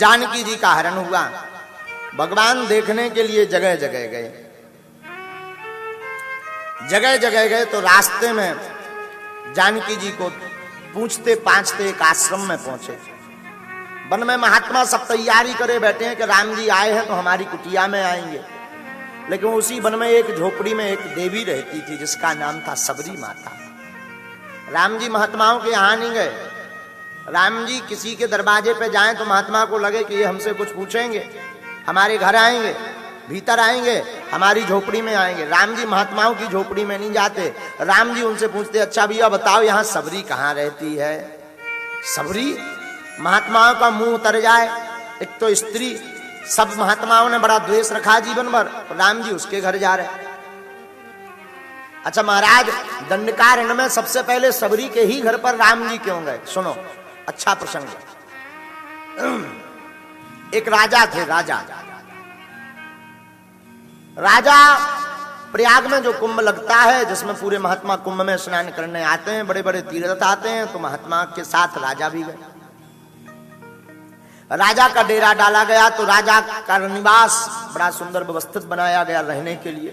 जानकी जी का हरण हुआ। भगवान देखने के लिए जगह जगह गए, जगह जगह गए तो रास्ते में जानकी जी को पूछते पाछते एक आश्रम में पहुंचे। वन में महात्मा सब तैयारी करे बैठे हैं कि राम जी आए हैं तो हमारी कुटिया में आएंगे, लेकिन उसी वन में एक झोपड़ी में एक देवी रहती थी जिसका नाम था सबरी माता। राम जी महात्माओं के यहां नहीं गए। राम जी किसी के दरवाजे पे जाएं तो महात्मा को लगे कि ये हमसे कुछ पूछेंगे, हमारे घर आएंगे, भीतर आएंगे, हमारी झोपड़ी में आएंगे। राम जी महात्माओं की झोपड़ी में नहीं जाते। राम जी उनसे पूछते, अच्छा भैया बताओ यहाँ सबरी कहाँ रहती है? सबरी? महात्माओं का मुंह उतर जाए। एक तो स्त्री, सब महात्माओं ने बड़ा द्वेष रखा जीवन भर, राम जी उसके घर जा रहे। अच्छा महाराज, दंडकारण्य में सबसे पहले सबरी के ही घर पर राम जी क्यों गए? सुनो, अच्छा प्रसंग। एक राजा थे, राजा प्रयाग में जो कुंभ लगता है जिसमें पूरे महात्मा कुंभ में स्नान करने आते हैं, बड़े बड़े तीर्थ आते हैं, तो महात्मा के साथ राजा भी गए। राजा का डेरा डाला गया तो राजा का निवास बड़ा सुंदर व्यवस्थित बनाया गया रहने के लिए।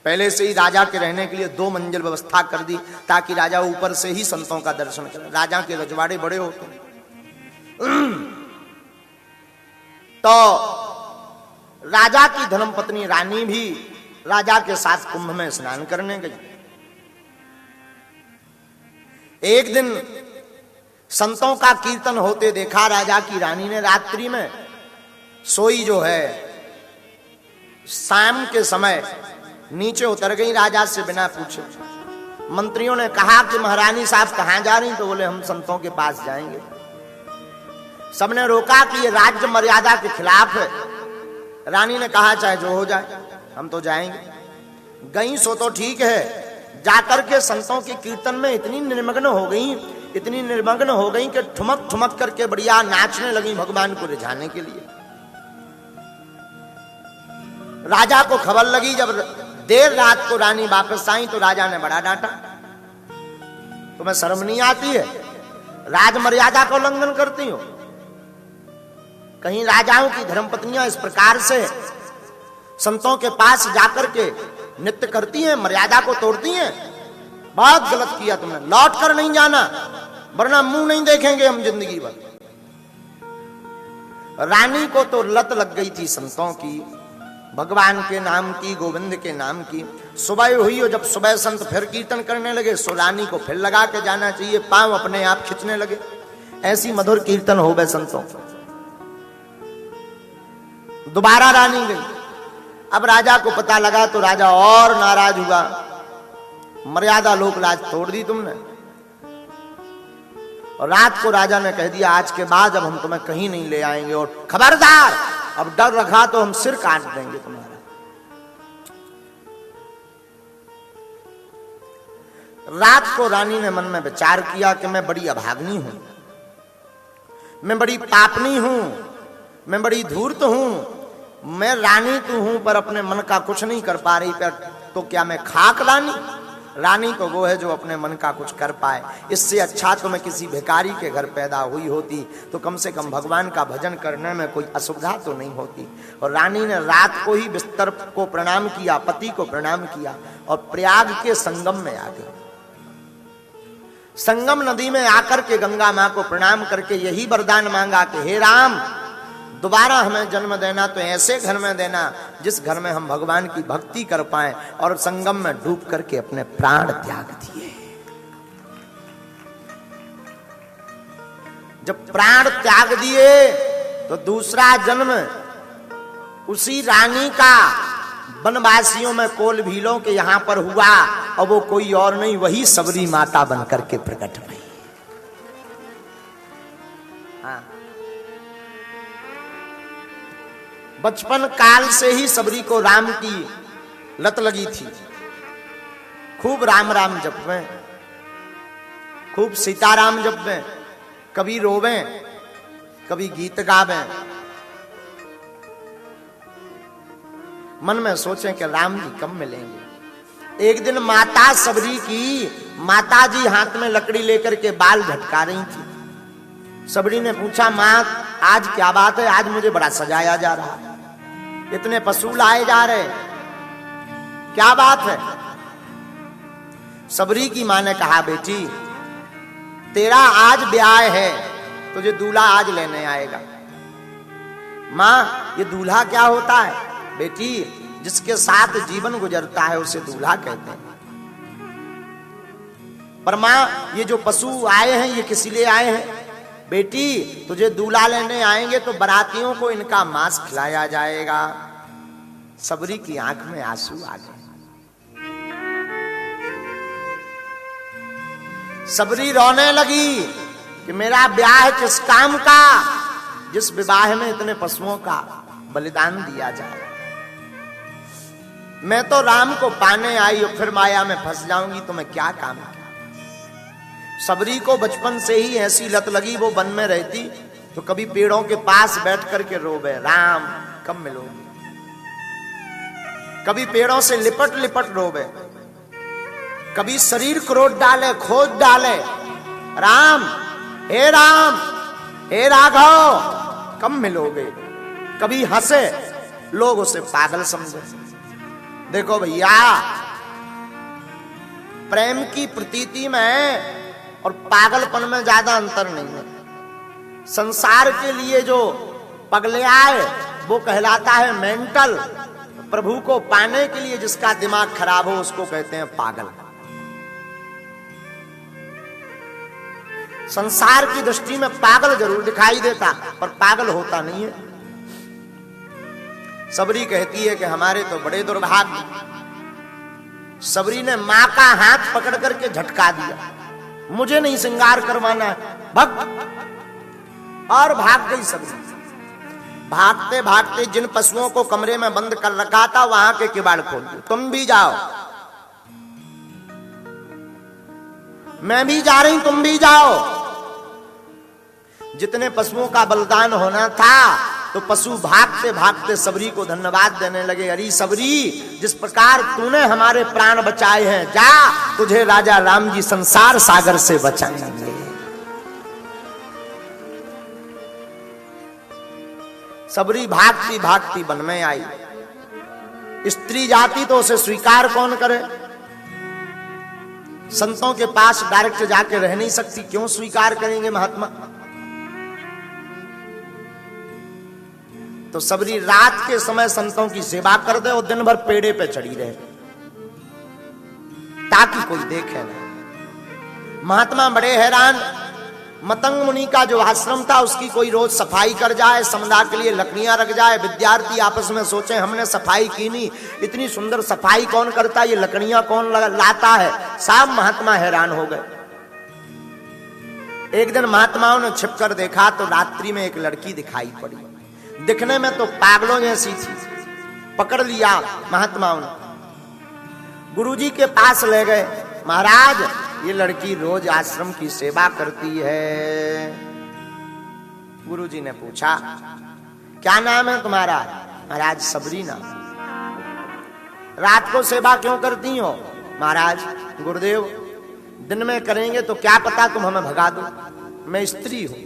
पहले से ही राजा के रहने के लिए 2 मंजिल व्यवस्था कर दी ताकि राजा ऊपर से ही संतों का दर्शन करे। राजा के रजवाड़े बड़े होते हैं। तो राजा की धर्मपत्नी रानी भी राजा के साथ कुंभ में स्नान करने गई। एक दिन संतों का कीर्तन होते देखा राजा की रानी ने। रात्रि में सोई जो है, शाम के समय नीचे उतर गई राजा से बिना पूछे। मंत्रियों ने कहा कि महारानी साहब कहां जा रही? तो बोले हम संतों के पास जाएंगे। सबने रोका कि ये राज्य मर्यादा के खिलाफ है। रानी ने कहा चाहे जो हो जाए, हम तो जाएंगे। गई सो तो ठीक है, जाकर के संतों के कीर्तन में इतनी निर्मग्न हो गई कि ठुमक ठुमक करके बढ़िया नाचने लगी भगवान को रिझाने के लिए। राजा को खबर लगी। जब देर रात को रानी वापस आई तो राजा ने बड़ा डांटा, तुम्हें शर्म नहीं आती है? राज मर्यादा का उल्लंघन करती हो। कहीं राजाओं की धर्मपत्नियां इस प्रकार से संतों के पास जाकर के नृत्य करती हैं, मर्यादा को तोड़ती हैं। बहुत गलत किया तुमने, लौट कर नहीं जाना वरना मुंह नहीं देखेंगे हम जिंदगी भर। रानी को तो लत लग गई थी संतों की, भगवान के नाम की, गोविंद के नाम की। सुबह हुई और जब सुबह संत फिर कीर्तन करने लगे, सो रानी को फिर लगा के जाना चाहिए, पांव अपने आप खिंचने लगे। ऐसी मधुर कीर्तन हो गए संतों। दोबारा रानी गई। अब राजा को पता लगा तो राजा और नाराज हुआ, मर्यादा लोक लाज तोड़ दी तुमने। और रात को राजा ने कह दिया, आज के बाद अब हम तुम्हें कहीं नहीं ले आएंगे, और खबरदार अब डर रखा तो हम सिर काट देंगे तुम्हारा। रात को रानी ने मन में विचार किया कि मैं बड़ी अभाग्नी हूं, मैं बड़ी पापनी हूं, मैं बड़ी धूर्त हूं, मैं रानी तो हूं पर अपने मन का कुछ नहीं कर पा रही। पर तो क्या मैं खाक रानी? रानी तो वो है जो अपने मन का कुछ कर पाए। इससे अच्छा तो मैं किसी भिखारी के घर पैदा हुई होती तो कम से कम भगवान का भजन करने में कोई असुविधा तो नहीं होती। और रानी ने रात को ही बिस्तर को प्रणाम किया, पति को प्रणाम किया और प्रयाग के संगम में आ गई। संगम नदी में आकर के गंगा मां को प्रणाम करके यही वरदान मांगा कि हे राम, दोबारा हमें जन्म देना तो ऐसे घर में देना जिस घर में हम भगवान की भक्ति कर पाएं। और संगम में डूब करके अपने प्राण त्याग दिए। जब प्राण त्याग दिए तो दूसरा जन्म उसी रानी का वनवासियों में कोल भीलों के यहां पर हुआ, और वो कोई और नहीं, वही सबरी माता बनकर के प्रकट हुई। हाँ, बचपन काल से ही सबरी को राम की लत लगी थी। खूब राम राम जपें, खूब सीताराम जपें, कभी रोवें, कभी गीत गावें, मन में सोचें कि राम जी कब मिलेंगे। एक दिन माता सबरी की माता जी हाथ में लकड़ी लेकर के बाल झटका रही थी। सबरी ने पूछा, माँ आज क्या बात है, आज मुझे बड़ा सजाया जा रहा है, इतने पशु लाए जा रहे, क्या बात है? सबरी की माँ ने कहा, बेटी तेरा आज ब्याह है, तुझे दूल्हा आज लेने आएगा। माँ ये दूल्हा क्या होता है? बेटी जिसके साथ जीवन गुजरता है उसे दूल्हा कहते हैं। पर माँ ये जो पशु आए हैं ये किस लिए आए हैं? बेटी तुझे दूल्हा लेने आएंगे तो बारातियों को इनका मांस खिलाया जाएगा। सबरी की आंख में आंसू आ गए। सबरी रोने लगी कि मेरा ब्याह किस काम का, जिस विवाह में इतने पशुओं का बलिदान दिया जाए। मैं तो राम को पाने आई और फिर माया में फंस जाऊंगी तो मैं क्या काम किया। सबरी को बचपन से ही ऐसी लत लगी, वो वन में रहती तो कभी पेड़ों के पास बैठ करके रोवे, राम कब मिलोगे। कभी पेड़ों से लिपट लिपट रोवे, कभी शरीर क्रोध डाले, खोज डाले, राम हे राघव कब मिलोगे। कभी हंसे, लोग उसे पागल समझे। देखो भैया, प्रेम की प्रतीति में और पागलपन में ज्यादा अंतर नहीं है। संसार के लिए जो पगले आए वो कहलाता है मेंटल। प्रभु को पाने के लिए जिसका दिमाग खराब हो उसको कहते हैं पागल। संसार की दृष्टि में पागल जरूर दिखाई देता पर पागल होता नहीं है। सबरी कहती है कि हमारे तो बड़े दुर्भाग्य। सबरी ने मां का हाथ पकड़ करके झटका दिया, मुझे नहीं श्रृंगार करवाना है, भग। और भाग गई सबरी। भागते भागते जिन पशुओं को कमरे में बंद कर रखा था वहां के किवाड़ खोल दिए, तुम भी जाओ, मैं भी जा रही, तुम भी जाओ। जितने पशुओं का बलिदान होना था तो पशु भागते भागते सबरी को धन्यवाद देने लगे। अरे सबरी, जिस प्रकार तूने हमारे प्राण बचाए हैं, जा तुझे राजा राम जी संसार सागर से बचाएंगे। सबरी भागती भागती वन में आई। स्त्री जाती तो उसे स्वीकार कौन करे। संतों के पास डायरेक्ट जाके रह नहीं सकती, क्यों स्वीकार करेंगे महात्मा। तो सबरी रात के समय संतों की सेवा कर दे और दिन भर पेड़े पे चढ़ी रहे ताकि कोई देखे ना। महात्मा बड़े हैरान। मतंग मुनि का जो आश्रम था उसकी कोई रोज सफाई कर जाए, समुदाय के लिए लकड़ियां रख जाए। विद्यार्थी आपस में सोचे हमने सफाई की नहीं, इतनी सुंदर सफाई कौन करता, ये लकड़ियां कौन लाता है। सब महात्मा हैरान हो गए। एक दिन महात्माओं ने छिपकर देखा तो रात्रि में एक लड़की दिखाई पड़ी। दिखने में तो पागलों जैसी थी। पकड़ लिया महात्माओं ने, गुरुजी के पास ले गए। महाराज ये लड़की रोज आश्रम की सेवा करती है। गुरुजी ने पूछा क्या नाम है तुम्हारा? महाराज सबरी नाम। रात को सेवा क्यों करती हो? महाराज गुरुदेव दिन में करेंगे तो क्या पता तुम हमें भगा दो, मैं स्त्री हूं,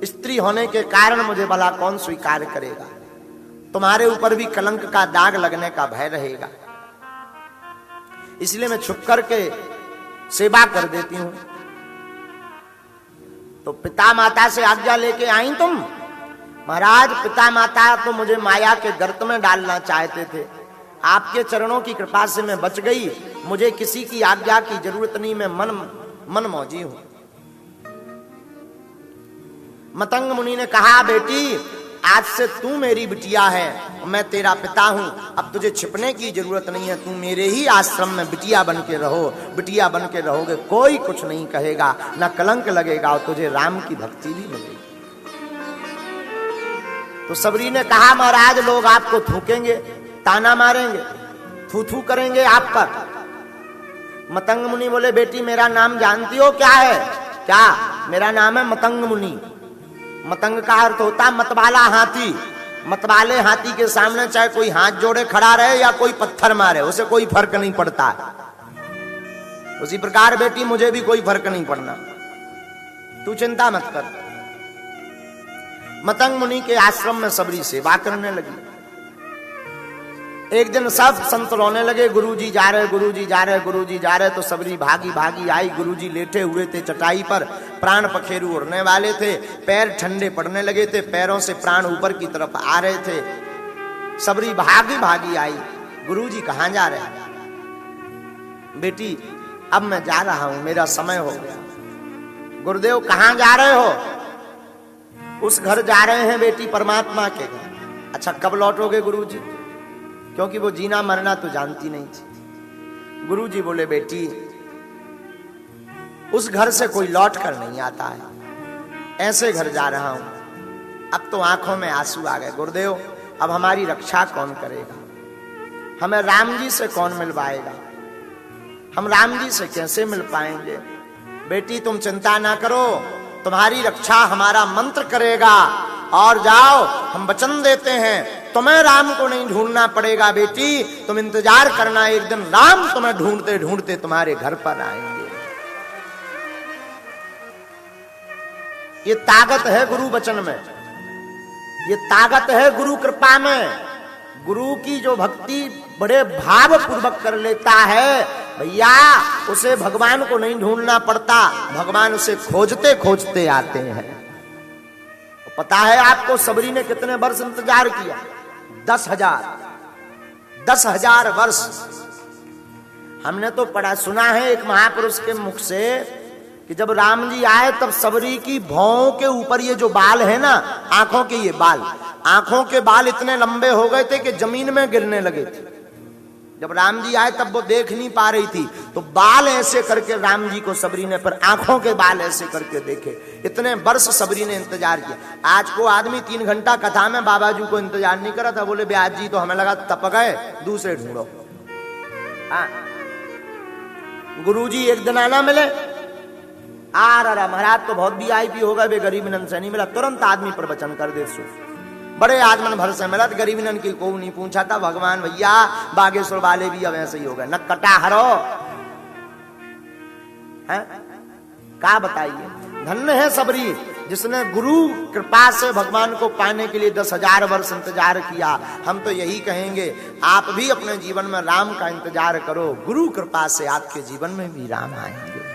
स्त्री होने के कारण मुझे भला कौन स्वीकार करेगा, तुम्हारे ऊपर भी कलंक का दाग लगने का भय रहेगा, इसलिए मैं छुप करके सेवा कर देती हूं। तो पिता माता से आज्ञा लेके आई तुम? महाराज पिता माता तो मुझे माया के गर्त में डालना चाहते थे, आपके चरणों की कृपा से मैं बच गई, मुझे किसी की आज्ञा की जरूरत नहीं, मैं मन मौजी हूं। मतंग मुनि ने कहा बेटी आज से तू मेरी बिटिया है, मैं तेरा पिता हूं, अब तुझे छिपने की जरूरत नहीं है, तू मेरे ही आश्रम में बिटिया बन के रहो। बिटिया बन के रहोगे कोई कुछ नहीं कहेगा, ना कलंक लगेगा और तुझे राम की भक्ति भी मिलेगी। तो सबरी ने कहा महाराज लोग आपको थूकेंगे, ताना मारेंगे, थू थू करेंगे आप पर। मतंग मुनि बोले बेटी मेरा नाम जानती हो क्या है? क्या? मेरा नाम है मतंग मुनि। मतंग का अर्थ होता मतवाला हाथी। मतवाले हाथी के सामने चाहे कोई हाथ जोड़े खड़ा रहे या कोई पत्थर मारे उसे कोई फर्क नहीं पड़ता। उसी प्रकार बेटी मुझे भी कोई फर्क नहीं पड़ना, तू चिंता मत कर। मतंग मुनि के आश्रम में सबरी सेवा करने लगी। एक दिन सब संत रोने लगे, गुरुजी जा रहे, गुरुजी जा रहे, गुरुजी जा रहे। तो सबरी भागी भागी आई। गुरुजी लेटे हुए थे चटाई पर, प्राण पखेरु उड़ने वाले थे, पैर ठंडे पड़ने लगे थे, पैरों से प्राण ऊपर की तरफ आ रहे थे। सबरी भागी भागी आई, गुरुजी कहाँ जा रहे हैं? बेटी अब मैं जा रहा हूं, मेरा समय हो गया। गुरुदेव कहाँ जा रहे हो? उस घर जा रहे हैं बेटी, परमात्मा के घर। अच्छा कब लौटोगे गुरुजी? क्योंकि वो जीना मरना तो जानती नहीं थी। गुरुजी बोले बेटी उस घर से कोई लौट कर नहीं आता है, ऐसे घर जा रहा हूं। अब तो आंखों में आंसू आ गए। गुरुदेव अब हमारी रक्षा कौन करेगा? हमें राम जी से कौन मिलवाएगा? हम राम जी से कैसे मिल पाएंगे? बेटी तुम चिंता ना करो, तुम्हारी रक्षा हमारा मंत्र करेगा। और जाओ, हम वचन देते हैं तुम्हें राम को नहीं ढूंढना पड़ेगा। बेटी तुम इंतजार करना, एक दिन राम तुम्हें ढूंढते ढूंढते तुम्हारे घर पर आएंगे। ये ताकत है गुरु वचन में, ये ताकत है गुरु कृपा में। गुरु की जो भक्ति बड़े भाव पूर्वक कर लेता है भैया, उसे भगवान को नहीं ढूंढना पड़ता, भगवान उसे खोजते खोजते आते हैं। पता है आपको सबरी ने कितने वर्ष इंतजार किया? 10,000 वर्ष। हमने तो पढ़ा सुना है एक महापुरुष के मुख से कि जब राम जी आए तब सबरी की भौं के ऊपर ये जो बाल है ना, आंखों के ये बाल, आंखों के बाल इतने लंबे हो गए थे कि जमीन में गिरने लगे थे। जब राम जी आए तब वो देख नहीं पा रही थी, तो बाल ऐसे करके राम जी को सबरी ने, पर आंखों के बाल ऐसे करके देखे। इतने वर्ष सबरी ने इंतजार किया। आज को आदमी 3 घंटा कथा में बाबा जी को इंतजार नहीं करा था। बोले ब्याज जी तो हमें लगा तप गए, दूसरे ढूंढो। गुरुजी एक दिन आना मिले, महाराज तो बहुत VIP होगा, वे गरीब नंद से नहीं मिला, तुरंत आदमी पर वचन कर दे। बड़े आदमन भर से मिला, गरीब नंद की को नहीं पूछा था। भगवान भैया बागेश्वर वाले भी अब ऐसे ही हो गए, न कटा हरो है। क्या बताइए, धन्य है सबरी जिसने गुरु कृपा से भगवान को पाने के लिए 10,000 वर्ष इंतजार किया। हम तो यही कहेंगे आप भी अपने जीवन में राम का इंतजार करो, गुरु कृपा से आपके जीवन में भी राम आएंगे।